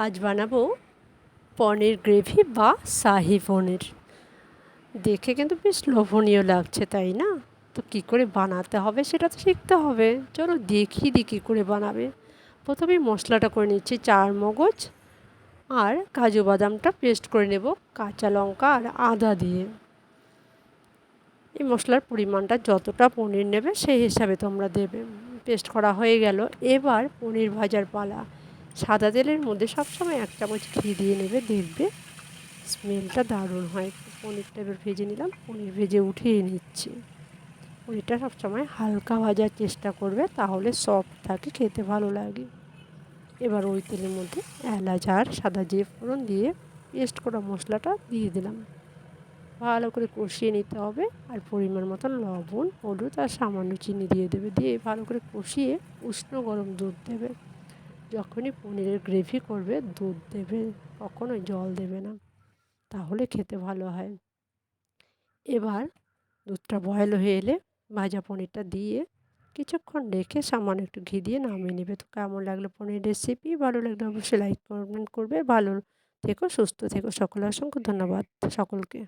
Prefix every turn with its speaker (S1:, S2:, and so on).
S1: আজ বানাবো পনির গ্রেভি বা শাহি পনির। দেখে কিন্তু বেশ লোভনীয় লাগছে, তাই না? তো কী করে বানাতে হবে সেটা তো শিখতে হবে। চলো দেখি কী করে বানাবে। প্রথমেই মশলাটা করে নিচ্ছি, চারমগজ আর কাজু বাদামটা পেস্ট করে নেব কাঁচা লঙ্কা আর আদা দিয়ে। এই মশলার পরিমাণটা যতটা পনির নেবে সেই হিসাবে তোমরা দেবে। পেস্ট করা হয়ে গেল, এবার পনির ভাজার পালা। সাদা তেলের মধ্যে সবসময় 1 চামচ ঘি দিয়ে নেবে, দেখবে স্মেলটা দারুণ হয়। পনিরটা এবার ভেজে নিলাম, পনির ভেজে উঠিয়ে নিচ্ছি। পনিরটা সবসময় হালকা ভাজার চেষ্টা করবে, তাহলে সফট থাকে, খেতে ভালো লাগে। এবার ওই তেলের মধ্যে এলাচ আর সাদা জিরে ফোড়ন দিয়ে পেস্ট করা মশলাটা দিয়ে দিলাম। ভালো করে কষিয়ে নিতে হবে, আর পরিমাণ মতো লবণ, হলুদ আর সামান্য চিনি দিয়ে দেবে। দিয়ে ভালো করে কষিয়ে উষ্ণ গরম দুধ দেবে। যখনই পনিরের গ্রেভি করবে দুধ দেবে, কখনোই জল দেবে না, তাহলে খেতে ভালো হয়। এবার দুধটা বয়েল হয়ে এলে ভাজা পনিরটা দিয়ে কিছুক্ষণ রেখে সামান্য একটু ঘি দিয়ে নামিয়ে নেবে। তো কেমন লাগলো পনির রেসিপি? ভালো লাগলে অবশ্যই লাইক কমেন্ট করবে। ভালো থেকো, সুস্থ থেকো। সকলে অসংখ্য ধন্যবাদ সকলকে।